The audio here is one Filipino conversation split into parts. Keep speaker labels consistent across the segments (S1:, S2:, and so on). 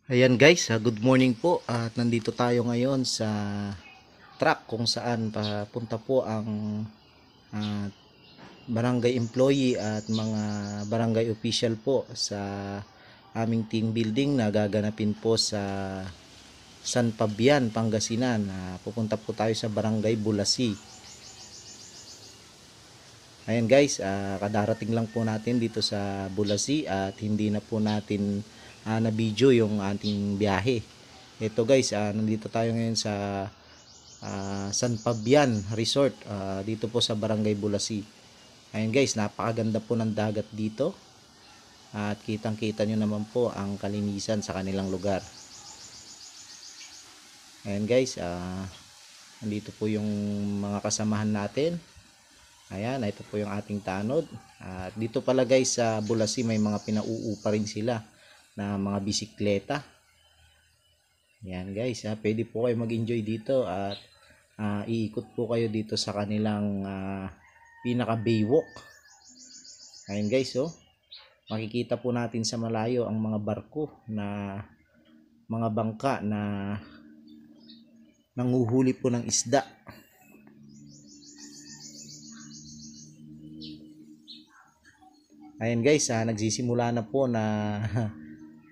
S1: Ayan guys, good morning po at nandito tayo ngayon sa truck kung saan papunta po ang ah, barangay employee at mga barangay official po sa aming team building na gaganapin po sa San Fabian, Pangasinan. Pupunta po tayo sa barangay Bulasi. Ayan guys, kadarating lang po natin dito sa Bulasi at hindi na po natin na video yung ating biyahe. Ito guys, nandito tayo ngayon sa San Fabian Resort, dito po sa Barangay Bulasi. Ayan guys, napakaganda po ng dagat dito at kitang kita nyo naman po ang kalinisan sa kanilang lugar. Ayan guys, nandito po yung mga kasamahan natin. Ayan, ito po yung ating tanod. At dito pala guys sa Bulasi may mga pinauupa rin sila na mga bisikleta. Ayan guys, pwede po kayo mag-enjoy dito at iikot po kayo dito sa kanilang pinaka baywalk. Ayan guys, makikita po natin sa malayo ang mga barko na mga bangka na nanguhuli po ng isda. Ayan guys, nagsisimula na po na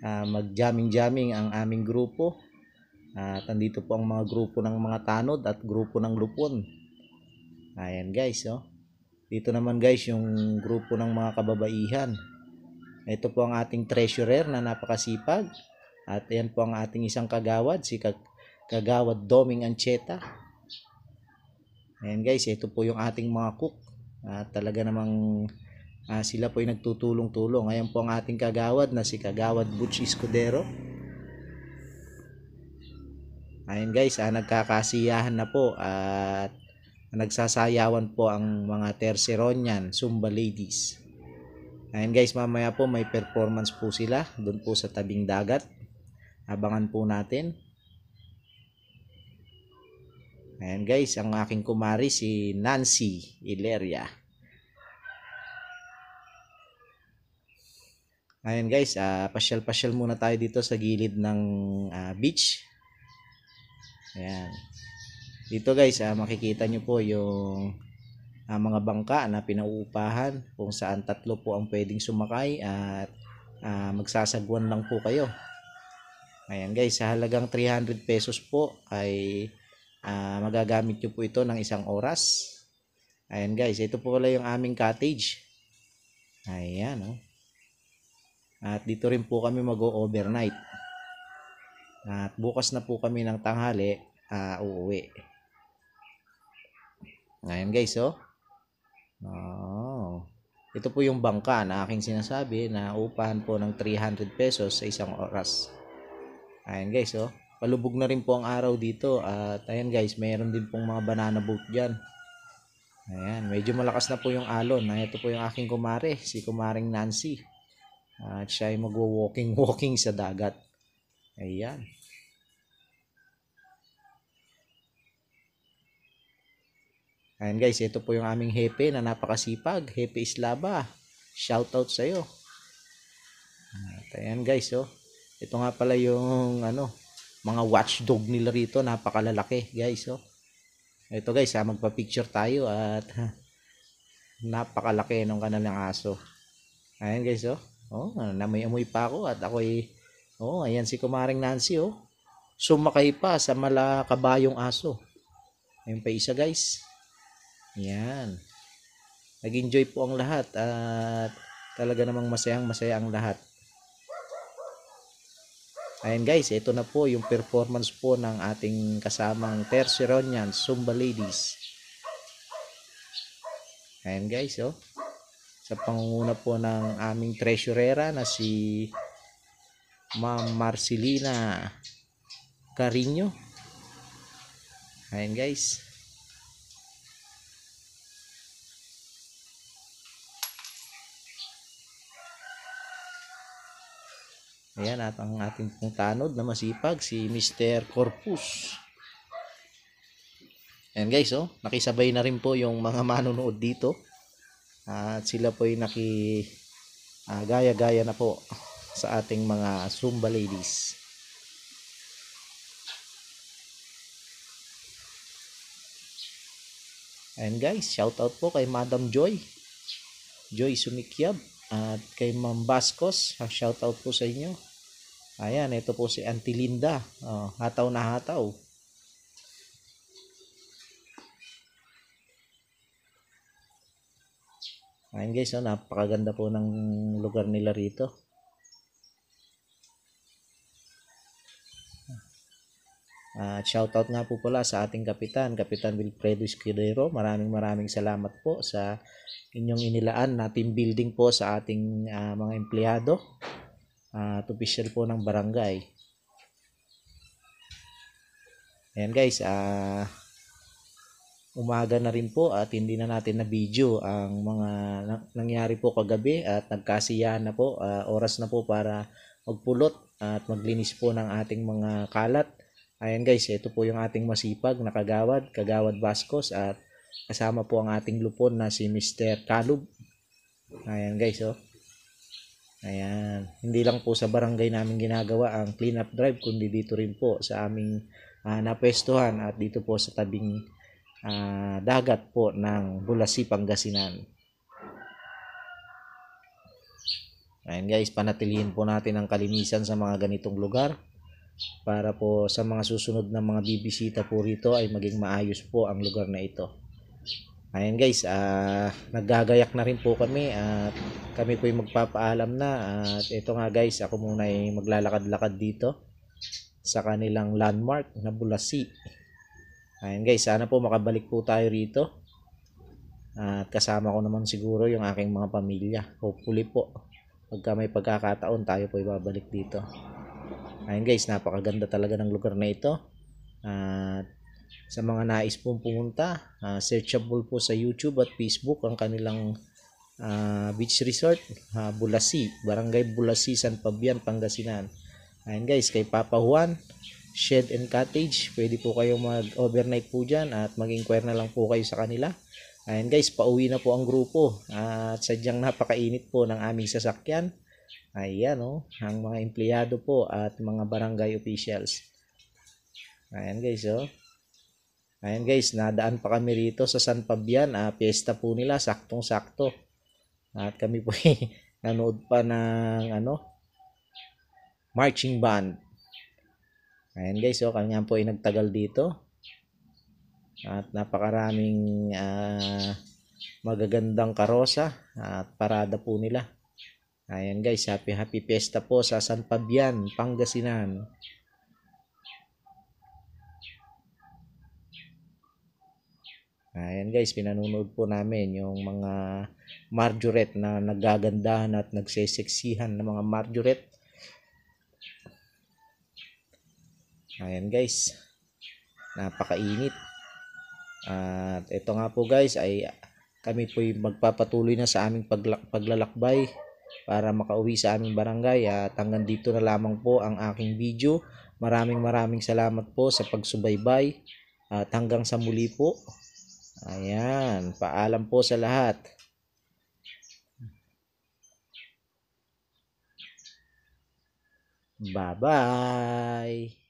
S1: mag-jamming ang aming grupo. At andito po ang mga grupo ng mga tanod at grupo ng lupon. Ayan guys, dito naman guys yung grupo ng mga kababaihan. Ito po ang ating treasurer na napakasipag. At ayan po ang ating isang kagawad, si Kagawad Doming Ancheta. Ayan guys, ito po yung ating mga cook. Talaga namang sila po ay nagtutulong-tulong. Ayan po ang ating kagawad na si Kagawad Butch Escudero. Ayan guys, nagkakasiyahan na po at nagsasayawan po ang mga Terceronian Zumba ladies. Ayan guys, mamaya po may performance po sila doon po sa tabing dagat. Abangan po natin. Ayan guys, ang aking kumari si Nancy Ileria. Ayan guys, pasyal-pasyal muna tayo dito sa gilid ng beach. Ayan. Dito guys, makikita nyo po yung mga bangka na pinauupahan kung saan tatlo po ang pwedeng sumakay at magsasagwan lang po kayo. Ayan guys, sa halagang 300 pesos po ay magagamit nyo po ito ng isang oras. Ayan guys, ito po pala yung aming cottage. Ayan At dito rin po kami mag-overnight. At bukas na po kami ng tanghali uuwi. Ayan guys, ito po yung bangka na aking sinasabi na upahan po ng 300 pesos sa isang oras. Ayan guys, palubog na rin po ang araw dito. At ayan guys, mayroon din pong mga banana boat dyan. Ayan, medyo malakas na po yung alon. Ito po yung aking kumare, si kumaring Nancy. At siya ay magwo-walking sa dagat. Ayan. Ayan guys, ito po yung aming hepe na napakasipag. Hepe Islaba. Shoutout sa iyo. At ayan guys, ito nga pala yung mga watchdog nila rito, napakalalaki guys, Ito guys, magpa-picture tayo at napakalaki ng kanilang aso. Ayan guys, namoy-amoy pa ako at ako'y ayan si kumaring Nancy, sumakay pa sa malakabayong aso. Ayun pa isa guys. Ayan. Nag-enjoy po ang lahat at talaga namang masayang-masaya ang lahat. Ayan guys, ito na po yung performance po ng ating kasamang Terceronian Zumba ladies. Ayan guys, sa pangunguna po ng aming treasurera na si Ma'am Marcelina Carino. Ayan guys. Ayan, at ang ating pong tanod na masipag, si Mr. Corpus. Ayan guys, nakisabay na rin po yung mga manonood dito. At sila po ay gaya-gaya na po sa ating mga Zumba ladies. Ayan guys, shout out po kay Madam Joy Sumikyab at kay Ma'am Bascos. Shout out po sa inyo. Ayan, ito po si Auntie Linda. Hataw na hataw. Ayan guys, napakaganda po ng lugar nila rito. At shoutout nga po pala sa ating Kapitan Wilfredo Escudero. Maraming salamat po sa inyong inilaan na team building po sa ating mga empleyado at official po ng barangay. Ayan guys, umaga na rin po at hindi na natin na video ang mga nangyari po kagabi at nagkasiyahan na po. Oras na po para magpulot at maglinis po ng ating mga kalat. Ayan guys, ito po yung ating masipag na Kagawad Bascos at kasama po ang ating lupon na si Mr. Kalub. Ayan guys, Ayan, hindi lang po sa barangay namin ginagawa ang clean up drive kundi dito rin po sa aming napwestuhan at dito po sa tabing dagat po ng Bulasi, Pangasinan. Ayan guys, panatilihin po natin ang kalinisan sa mga ganitong lugar para po sa mga susunod na mga bibisita po rito ay maging maayos po ang lugar na ito. Ayan guys, naggagayak na rin po kami at kami po ay magpapaalam na at ito nga guys, ako muna ay maglalakad-lakad dito sa kanilang landmark na Bulasi. Ayan guys, sana po makabalik po tayo rito at kasama ko naman siguro yung aking mga pamilya. Hopefully po pagka may pagkakataon tayo po ay babalik dito. Ayan guys, napakaganda talaga ng lugar na ito. At sa mga nais pong pumunta, searchable po sa YouTube at Facebook ang kanilang beach resort, Bulasi, Barangay Bulasi, San Fabian, Pangasinan. Ayan guys, kay Papa Juan Shed and Cottage, pwede po kayong mag-overnight po dyan at mag-inquire na lang po kayo sa kanila. Ayan guys, pauwi na po ang grupo at sadyang napakainit po ng aming sasakyan. Ayan ang mga empleyado po at mga barangay officials. Ayan guys, Ayan guys, nadaan pa kami rito sa San Fabian. Piyesta po nila, saktong-sakto. At kami po nanood pa ng marching band. Ayan guys, kami po ay nagtagal dito. At napakaraming magagandang karosa at parada po nila. Ayan guys, happy fiesta po sa San Fabian, Pangasinan. Ayan guys, pinanunood po namin yung mga marjoret na nagagandahan at nagseseksihan ng mga marjoret. Ayan guys, napakainit. At ito nga po guys ay kami po magpapatuloy na sa aming paglalakbay para makauwi sa aming barangay at hanggang dito na lamang po ang aking video. Maraming salamat po sa pagsubaybay at hanggang sa muli po. Ayan, paalam po sa lahat. Bye-bye.